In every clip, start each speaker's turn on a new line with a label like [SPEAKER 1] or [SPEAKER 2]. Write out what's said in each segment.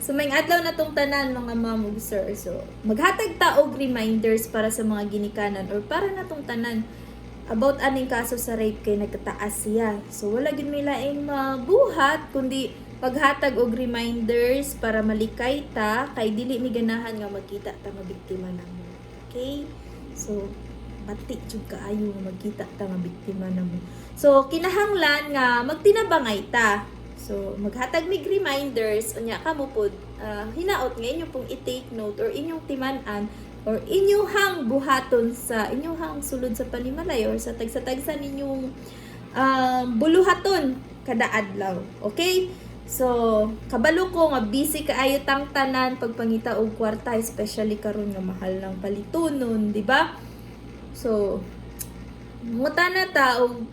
[SPEAKER 1] So may adlaw na tong tanan mga ma'am ug sir. So maghatag ta og reminders para sa mga ginikanan or para na tong tanan about aning kaso sa rape kay nagkataas siya. So wala gid may laing mabuhat kundi paghatag og reminders para malikay ta kay dili mi ganahan nga magkita ta nga biktima namo. Okay? So pati jud kaayo nga magkita ta nga biktima namo. So kinahanglan nga magtinabangay ta. So, maghatag mig reminders, unya ka mo pod, hinaot nga inyo pong i-take note or inyong timan-an or inyuhang buhaton sa inyuhang sulod sa panimalay or sa tagsa-tagsa ninyong buluhaton kada adlaw. Okay? So, kabalo ko nga busy kaayo tang tanan pagpangita og kwarta, especially karon nga mahal ng palitunon, di ba? So, mutana ta og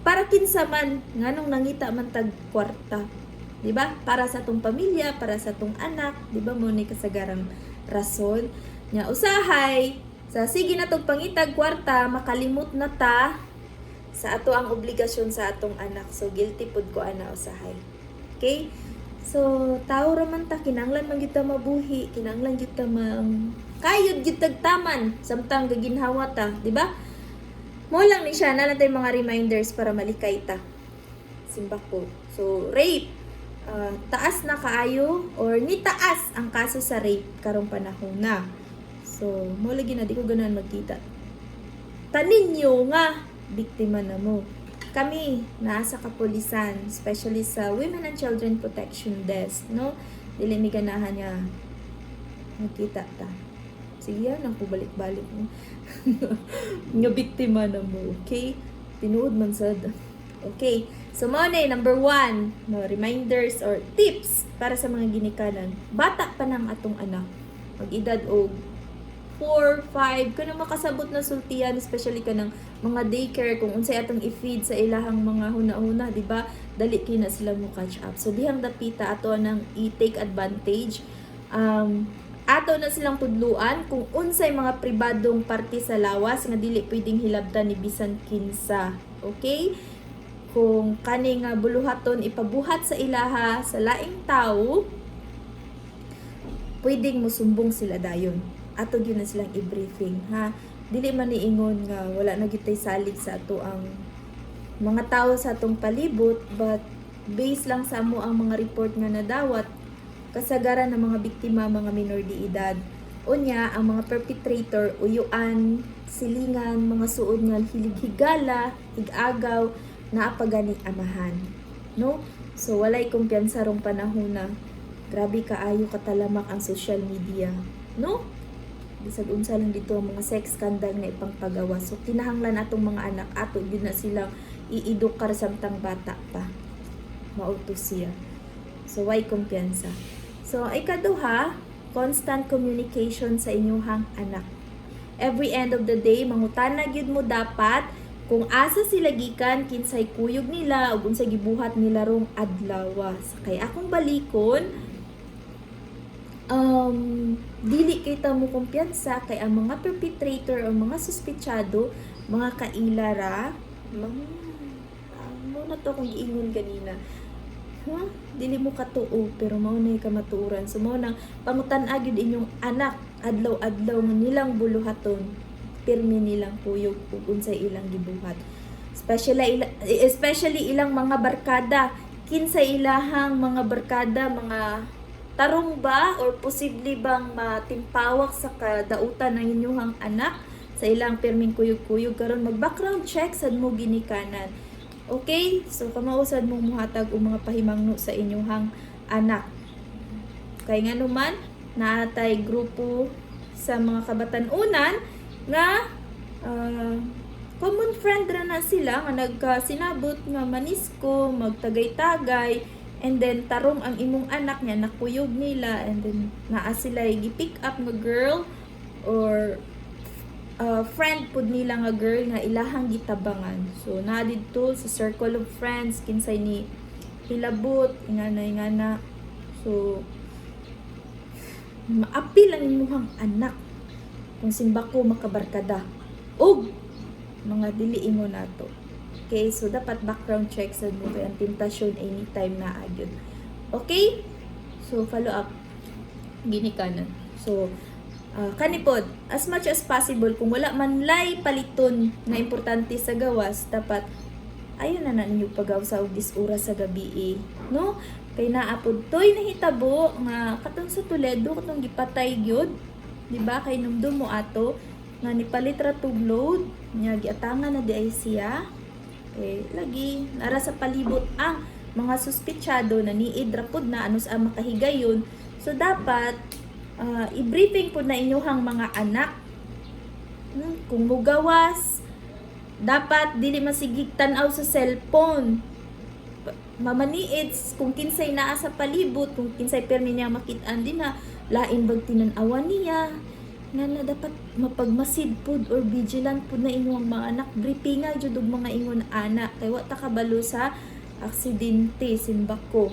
[SPEAKER 1] para kinsa man nganong nangita man tag kwarta, di ba? Para sa tong pamilya, para sa tong anak, di ba mo ni kasagarang rason nya usahay sa sige na tong pangitag kwarta makalimot na ta sa ato ang obligasyon sa atong anak. So guilty pud ko ana usahay. Okay? So tao ra man ta, kinanglan man gyud ta mabuhi, kinanglan gyud ta kayod gyud tagtaman samtang gaginhawa ta, di ba? Mo lang ni siya na natin mga reminders para malikay ta. Simba ko. So, rape. Taas na kaayo or ni taas ang kaso sa rape karong panahon na. So, mo lagi na di ko ganahan magkita. Tanin nyo nga, biktima na mo. Kami, nasa kapulisan, especially sa Women and Children Protection Desk, no? Dili mi ganahan niya magkita ta. Sige yan, ang kubalik-balik mo. Nga biktima na mo, okay? Tinuod man sad. Okay, so mo na number 1, no, reminders or tips para sa mga ginikanan. Bata pa nang atong anak. Mag-edad og 4, 5, kung makasabot na sultihan, especially ka ng mga daycare, kung unsay atong i-feed sa ilahang mga huna-huna, di ba? Dali kina sila mo catch up. So, dihang dapita, ato nang i-take advantage. Ato na silang tudluan kung unsay mga pribadong parte sa lawas nga dili pwedeng hilabtan ni bisan kinsa. Okay? Kung kani nga buluhaton ipabuhat sa ilaha sa laing tao, pwedeng musumbong sila dayon. Ato gyud na silang i-briefing, ha? Dili man niingon nga wala na gyud tay salig sa ato ang mga tao sa atong palibot, but based lang sa amo ang mga report nga nadawat kasagaran ng mga biktima, mga minor de edad. Unya, ang mga perpetrator, uyuan, silingan, mga suod nga hilighigala, higagaw, naapagani amahan. No? So, walay kumpiyansa rong panahon na grabe kaayo katalamak ang social media. No? Bisag unsa lang dito ang mga sex scandal na ipangpagawa. So, kinahanglan atong mga anak, ato yun na silang iidukar samtang bata pa. Mautos siya. So, why kumpiyansa? So, ikaduha, constant communication sa inyuhang anak. Every end of the day, mangutana gyud mo dapat kung asa sila gikan, kinsay kuyog nila, ug unsay gibuhat nila rong adlaw. Kay akong balikon, dili kay ta mo kumpiyansa kay ang mga perpetrator o mga suspetsado, mga kailara, mo na to kung giingon ganina. Dili mo katuo pero mao na ka matuuran. So mao nang pangutan-a gyud inyong anak adlaw-adlaw nga nilang buluhaton, pirmi nilang kuyog ug unsay ilang gibuhat. Especially ilang mga barkada, kinsay ilahang mga barkada, mga tarong ba or posible bang matimpawak sa kadautan ng inyong anak sa ilang pirming kuyog-kuyog karon mag-background check sad mo ginikanan. Okay? So, kamausad mong muhatag o mga pahimangno sa inyong anak. Kaya nga naman, naatay grupo sa mga kabatanunan nga common friend ra na sila nga nagkasinabot nga manisko, magtagay-tagay, and then tarong ang imong anak niya, nakuyog nila, and then naa sila gi-pick up nga girl or friend pud nila nga girl nga ilahang gitabangan. So na didto sa circle of friends kinsay ni hilabot ingana. So maapil ang imuhang anak kung simbako makabarkada og mga dili imo nato. Okay, so dapat background check sa mo kay ang tentasyon anytime na agyon. Okay? So follow up ginikanan. So kanipod, as much as possible, kung wala man lay paliton na importante sa gawas, dapat ayun na ninyo pagaw sa ugis oras sa gabi no? Kay naapod toy nahitabo nga katong sa Toledo katong gipatay gyud, di ba? Kay numdum mo ato nga nipalit ra tug load nya giatangan na di ay siya. Lagi nara sa palibot ang mga suspitsado na niid ra pud na ano sa makahigayon. So dapat i-briefing po na inyuhang mga anak kung mugawas dapat dili masigig tan-aw sa cellphone, mamaniid kung kinsay naa sa palibot, kung kinsay permi niya makit-an din na lain bag tinan-awan niya na dapat mapagmasid pud or vigilant pud na inyong mga anak. Briefinga jud og mga ingon anak kay wa ta kabalo sa aksidente simbako.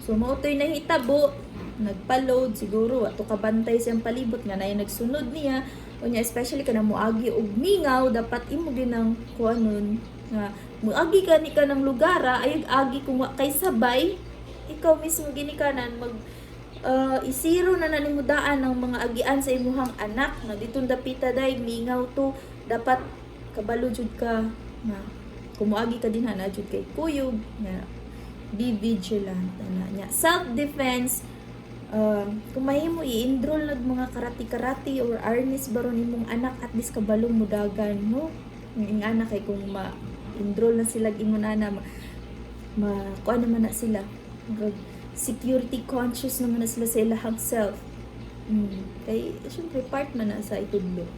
[SPEAKER 1] So mao toy nahitabo, nagpa-load siguro ato kabantay siyang palibot nga nay nagsunod niya unya, especially kana moagi og mingaw, dapat imo ginang kuanon nga moagi ka ni kanang lugara ayog agi kung wa kay sabay ikaw mismo ginikanan mag isiro na nimo daan ang mga agian sa imuhang anak nga ditong dapita day mingaw to, dapat kabalo jud ka nga kung moagi ka dinha na jud kay kuyog nga be vigilant nya self defense. Kung mahimo i-enroll nag mga karate or arnis baron imong anak at least kabalong mudagan no ing anak kay kung ma-enroll na sila ingon ana kuan naman na sila security conscious naman na sila sa ilahang self. Kay syempre part man na sa itudlo.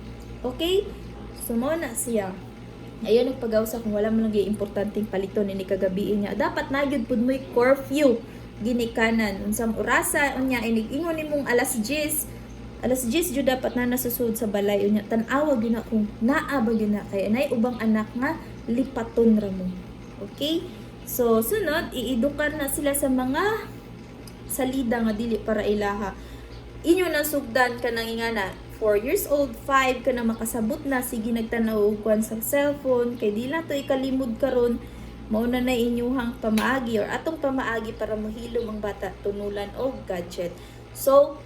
[SPEAKER 1] Okay, so mo na siya ayun nagpagaw-sa kung wala man lagi importanteng paliton ni kagabi niya dapat nagyud pud mo'y curfew ginikanan unsang orasa unya inig-ingon nimong alas 10 jud dapat na nasusud sa balay unya tan-awa gyud na kung naa ba gyud na kay nay ubang anak nga lipaton ra mo. Okay, so sunod iedukar na sila sa mga salida nga dili para ilaha inyo na sugdan ka nang ingana 4 years old, 5 ka na makasabot na sige nagtanaw og kwan sa cellphone kay di na to ikalimod karon mauna na inyuhang pamaagi or atong pamaagi para mohilom ang bata tunulan og gadget. So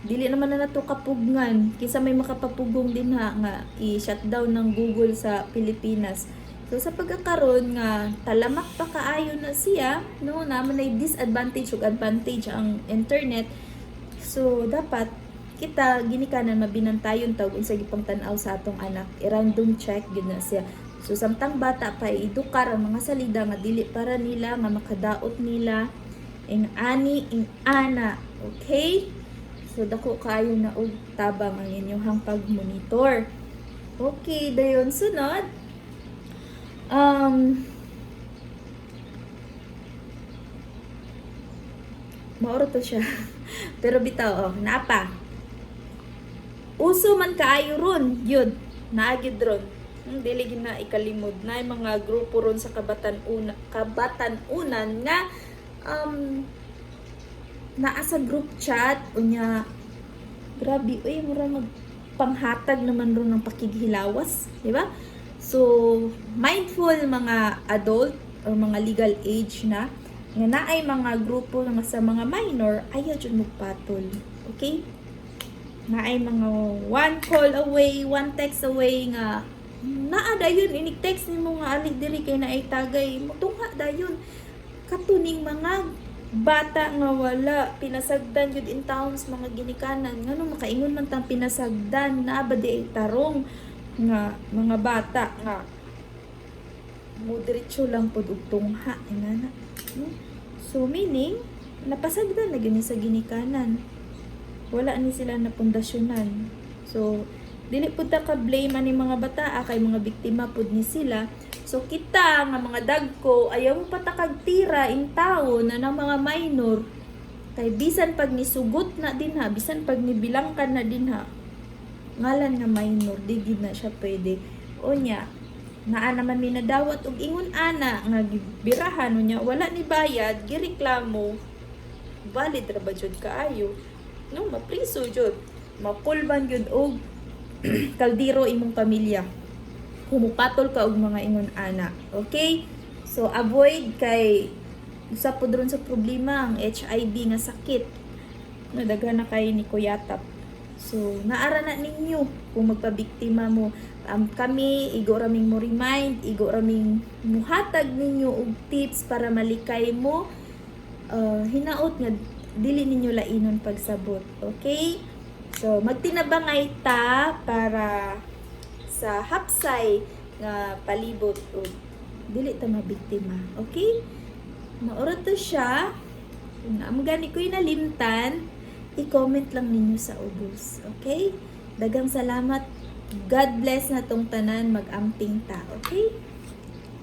[SPEAKER 1] dili naman na nato kapugngan kisa may makapapugong din nga i-shutdown ng Google sa Pilipinas. So sa pagkakaroon nga talamak pa kaayo na siya no naman ay disadvantage ug advantage ang internet. So dapat kita ginikanan mabinantayon tawag unsa gipang tan-aw sa atong anak i-random check gyud na siya. So samtang bata pa idukar ang mga salida nga dili para nila nga makadaot nila ing ani ing ana. Okay, so dako kaayo na og tabang ang inyong pag-monitor. Okay, dayon sunod maoro to siya pero bitaw napa uso man kaayo ron yun naagid ron dili gyud na ikalimod na mga grupo ron sa kabatan-unan nga naa sa group chat unya grabe mura magpanghatag naman ron ng pakighilawas, di ba? So mindful mga adult or mga legal age na nga naay mga grupo nga sa mga minor ayaw jud magpatol. Okay, naay mga one call away, one text away nga naa dayon inig-text nimo nga ali diri kay naay tagay motungha dayon katuning mga bata nga wala pinasagdan jud in towns mga ginikanan ngano makaingon man tang pinasagdan na ba di tarong nga mga bata nga mo diretso lang pud og tungha inana so meaning napasagdan na gyud sa ginikanan wala ni sila na pundasyonan. So dili pud ta ka blame ani mga bata kay mga biktima pud ni sila. So kita nga mga dagko ayaw mo patakagtira in tawo na ng mga minor kay bisan pag nisugot na din bisan pag nibilangkan na din ngalan nga minor di gid na siya pwede onya naa naman minadawat og ingon ana nga gibirahan unya wala ni bayad gireklamo valid ra ba jud kaayo no mapriso jud mapulban jud og kaldiro imong pamilya humupatol ka og mga ingon ana. Okay, so avoid kay Isa po doon sa problema ang HIV nga sakit. Nadaghan na kayo ni Kuyatap. So, naara na ninyo kung magpabiktima mo. Kami, igo raming mo remind, igo raming muhatag ninyo og tips para malikay mo. Hinaot nga, dili ninyo lainon pagsabot. Okay? So, magtinabang ay ta para sa hapsay nga palibot o dili ta mabiktima. Okay? Maura to siya. Kung naamgani ko'y nalimtan, i-comment lang ninyo sa ubos. Okay? Dagang salamat. God bless na tong tanan. Mag-amping ta. Okay?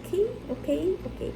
[SPEAKER 1] Okay? Okay? Okay.